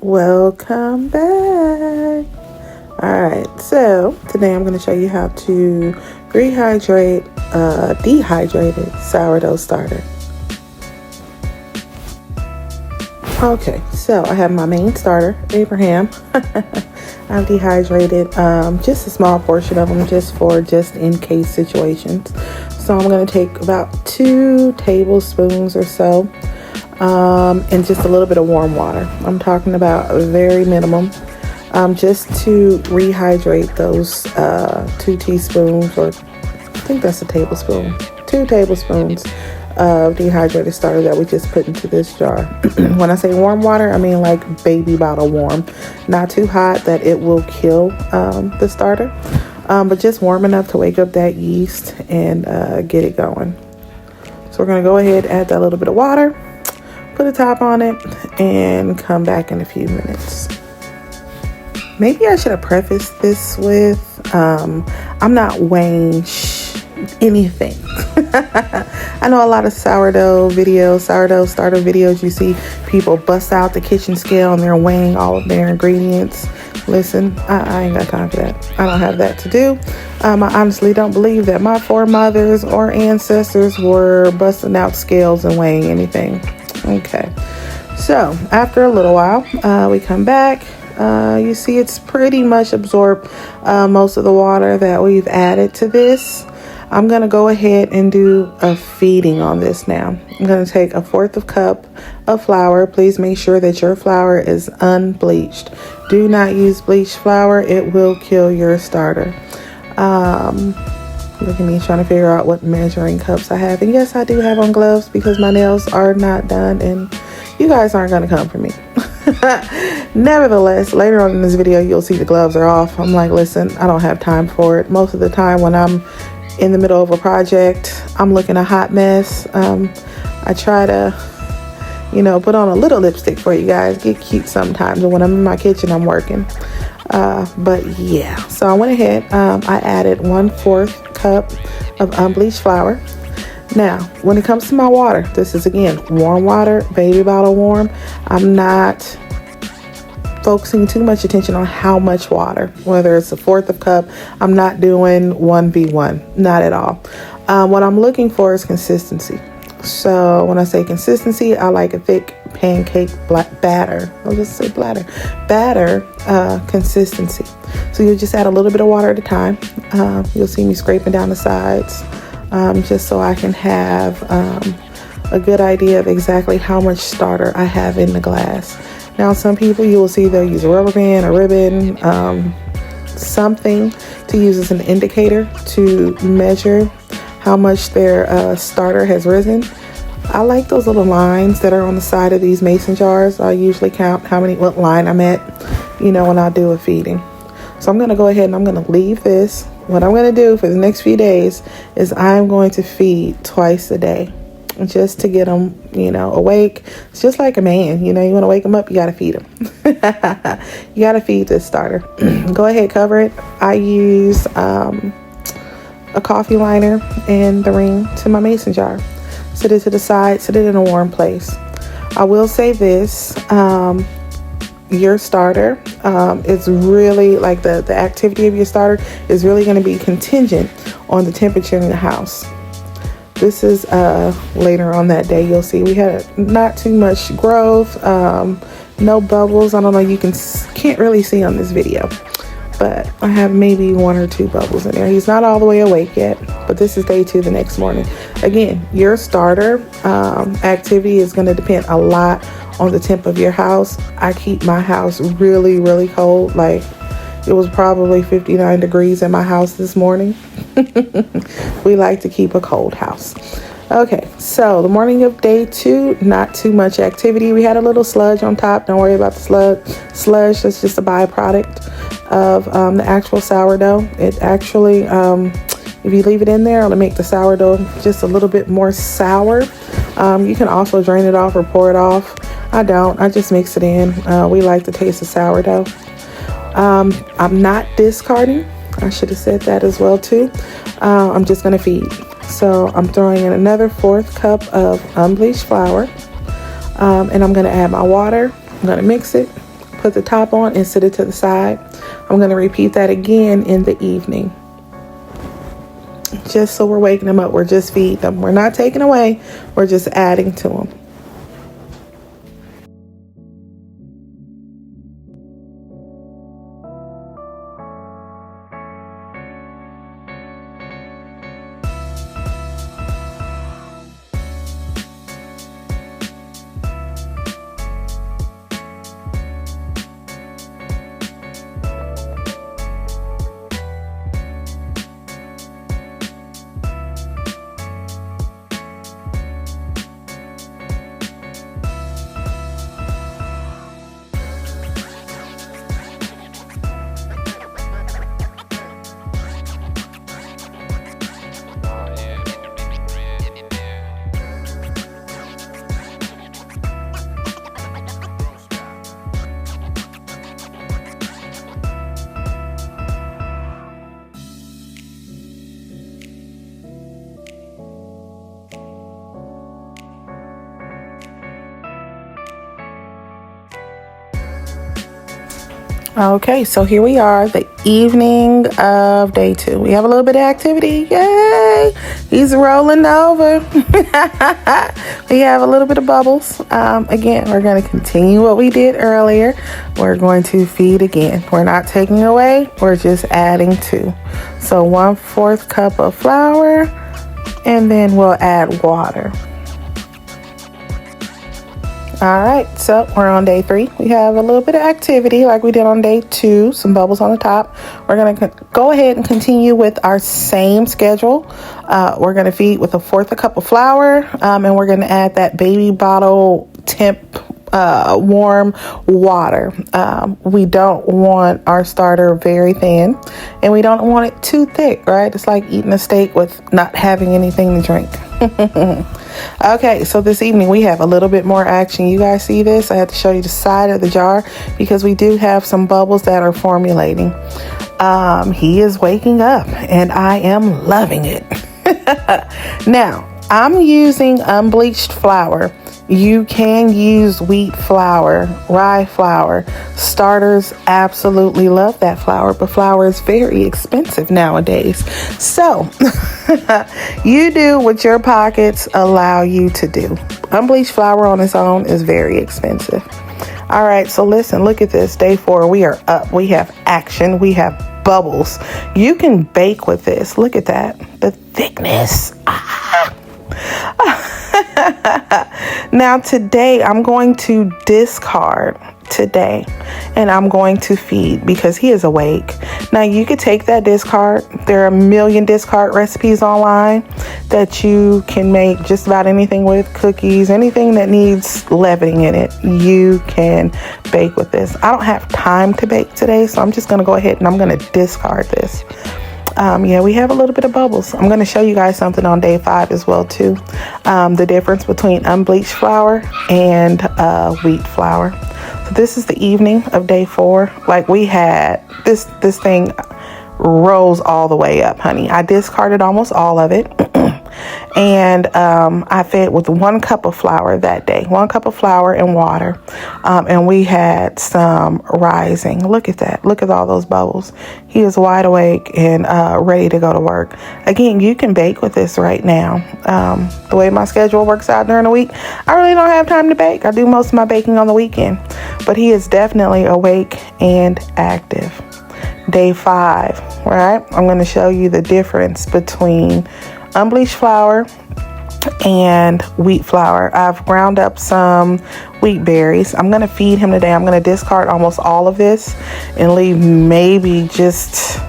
Welcome back. Alright, so today I'm going to show you how to rehydrate a dehydrated sourdough starter. Okay, so I have my main starter, Abraham. I've dehydrated just a small portion of them just in case situations. So I'm going to take about 2 tablespoons or so and just a little bit of warm water. I'm talking about a very minimum, just to rehydrate those 2 teaspoons, or I think that's a tablespoon, 2 tablespoons of dehydrated starter that we just put into this jar. When I say warm water, I mean like baby bottle warm, not too hot that it will kill the starter, but just warm enough to wake up that yeast and get it going. So we're going to go ahead, add that little bit of water, put a top on it, and come back in a few minutes. Maybe I should have prefaced this with I'm not weighing anything. I know a lot of sourdough starter videos, you see people bust out the kitchen scale and they're weighing all of their ingredients. Listen, I ain't got time for that. I don't have that to do. I honestly don't believe that my foremothers or ancestors were busting out scales and weighing anything. Okay, so after a little while, we come back. You see it's pretty much absorbed most of the water that we've added to this. I'm going to go ahead and do a feeding on this now. I'm going to take 1/4 cup of flour. Please make sure that your flour is unbleached. Do not use bleached flour. It will kill your starter. Look at me trying to figure out what measuring cups I have. And yes, I do have on gloves because my nails are not done and you guys aren't going to come for me. Nevertheless, later on in this video, you'll see the gloves are off. I'm like, listen, I don't have time for it. Most of the time when I'm in the middle of a project, I'm looking a hot mess. I try to, put on a little lipstick for you guys, get cute sometimes. And when I'm in my kitchen, I'm working. But yeah, so I went ahead, I added 1/4 cup of unbleached flour. Now, when it comes to my water, this is again, warm water, baby bottle warm. I'm not focusing too much attention on how much water, whether it's 1/4 cup. I'm not doing 1v1, not at all. What I'm looking for is consistency. So when I say consistency, I like a thick pancake batter. I'll just say batter consistency. So you just add a little bit of water at a time. You'll see me scraping down the sides, just so I can have a good idea of exactly how much starter I have in the glass. Now, some people, you will see they'll use a rubber band, a ribbon, something to use as an indicator to measure how much their starter has risen. I like those little lines that are on the side of these mason jars. I usually count what line I'm at, when I do a feeding. So I'm going to go ahead and I'm going to leave this. What I'm going to do for the next few days is I'm going to feed twice a day, just to get them, awake. It's just like a man, you want to wake them up, you got to feed them. You got to feed this starter. Go ahead, cover it. I use a coffee liner and the ring to my mason jar. Set it to the side, set it in a warm place. I will say this, your starter is really, like the activity of your starter is really going to be contingent on the temperature in the house. This is later on that day. You'll see we had not too much growth, no bubbles. I don't know, you can't really see on this video, but I have maybe 1 or 2 bubbles in there. He's not all the way awake yet, but this is day 2 the next morning. Again, your starter activity is going to depend a lot on the temp of your house. I keep my house really, really cold. Like, it was probably 59 degrees in my house this morning. We like to keep a cold house. Okay, so the morning of day 2, not too much activity. We had a little sludge on top. Don't worry about the sludge. That's just a byproduct of the actual sourdough. It actually, if you leave it in there, it'll make the sourdough just a little bit more sour. You can also drain it off or pour it off. I don't. I just mix it in. We like the taste of sourdough. I'm not discarding. I should have said that as well too. I'm just going to feed. So I'm throwing in another 1/4 cup of unbleached flour. And I'm going to add my water. I'm going to mix it, put the top on and sit it to the side. I'm going to repeat that again in the evening. Just so we're waking them up. We're just feeding them. We're not taking away. We're just adding to them. Okay, so here we are, the evening of day 2. We have a little bit of activity. Yay! He's rolling over. We have a little bit of bubbles. Again, we're going to continue what we did earlier. We're going to feed again. We're not taking away. We're just adding to. So 1/4 cup of flour, and then we'll add water. All right, so we're on day 3. We have a little bit of activity like we did on day 2, some bubbles on the top. We're going to go ahead and continue with our same schedule. We're going to feed with 1/4 cup of flour, and we're going to add that baby bottle temp warm water. We don't want our starter very thin, and we don't want it too thick, right? It's like eating a steak with not having anything to drink. Okay, so this evening we have a little bit more action. You guys see this? I had to show you the side of the jar because we do have some bubbles that are formulating. He is waking up and I am loving it. Now, I'm using unbleached flour. You can use wheat flour, rye flour. Starters absolutely love that flour, but flour is very expensive nowadays. So you do what your pockets allow you to do. Unbleached flour on its own is very expensive. All right, so listen, look at this. Day 4, we are up. We have action. We have bubbles. You can bake with this. Look at that. The thickness. Now today I'm going to discard today, and I'm going to feed because he is awake. Now you could take that discard. There are a million discard recipes online that you can make just about anything with. Cookies, anything that needs leavening in it, you can bake with this. I don't have time to bake today, so I'm just going to go ahead and I'm going to discard this. Yeah, we have a little bit of bubbles. I'm going to show you guys something on day 5 as well too. The difference between unbleached flour and wheat flour. So this is the evening of day 4. Like we had this thing rose all the way up, honey. I discarded almost all of it. And I fed with 1 cup of flour that day, 1 cup of flour and water. And we had some rising. Look at that. Look at all those bubbles. He is wide awake and ready to go to work. Again, you can bake with this right now. The way my schedule works out during the week, I really don't have time to bake. I do most of my baking on the weekend. But he is definitely awake and active. Day 5, right? I'm going to show you the difference between unbleached flour and wheat flour. I've ground up some wheat berries. I'm going to feed him today. I'm going to discard almost all of this and leave maybe just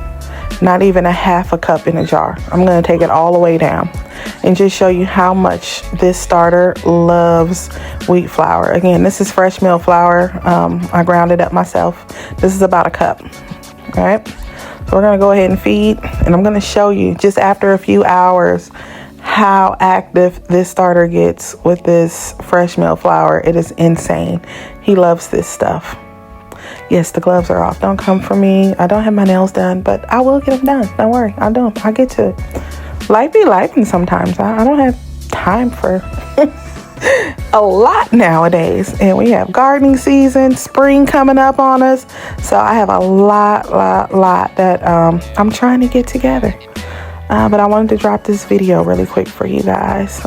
not even a half a cup in a jar. I'm going to take it all the way down and just show you how much this starter loves wheat flour. Again, this is fresh mill flour. I ground it up myself. This is about a cup. All right. So we're going to go ahead and feed, and I'm going to show you just after a few hours how active this starter gets with this fresh mill flour. It is insane. He loves this stuff. Yes, the gloves are off. Don't come for me. I don't have my nails done, but I will get them done. Don't worry. I'll do them. I'll get to it. Life be life, and sometimes I don't have time for a lot nowadays, and we have gardening season, spring coming up on us, so I have a lot that I'm trying to get together. But I wanted to drop this video really quick for you guys.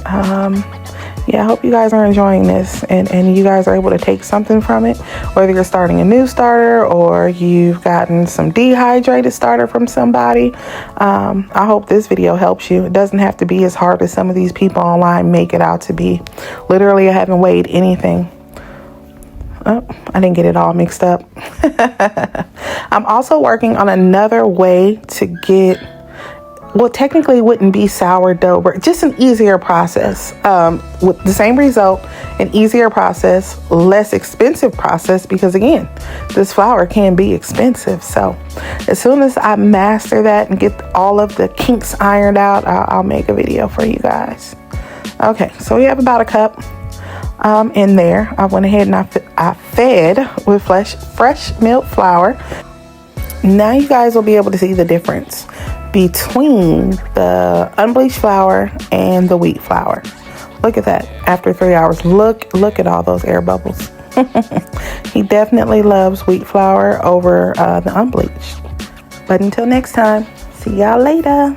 Yeah, I hope you guys are enjoying this and you guys are able to take something from it, whether you're starting a new starter or you've gotten some dehydrated starter from somebody. I hope this video helps you. It doesn't have to be as hard as some of these people online make it out to be. Literally, I haven't weighed anything. Oh, I didn't get it all mixed up. I'm also working on another way to get, well, technically it wouldn't be sourdough, but just an easier process with the same result, an easier process, less expensive process, because again, this flour can be expensive. So as soon as I master that and get all of the kinks ironed out, I'll make a video for you guys. Okay, so we have about a cup in there. I went ahead and I fed with fresh milk flour. Now you guys will be able to see the difference between the unbleached flour and the wheat flour. Look at that. After 3 hours, look at all those air bubbles. He definitely loves wheat flour over the unbleached. But until next time, see y'all later.